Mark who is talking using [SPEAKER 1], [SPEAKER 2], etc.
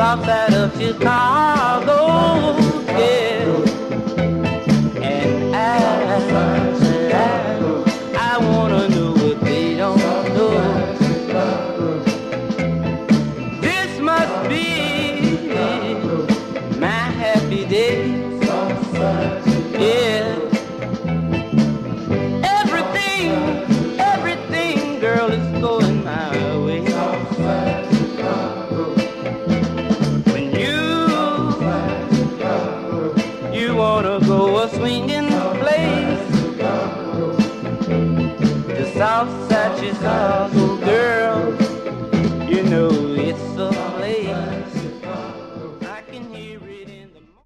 [SPEAKER 1] south side of Chicago, yeah. And I wanna know what they don't know. This must be my happy day, yeah. Everything, girl, is going my way. When you wanna go a swinging place, the south side Chicago.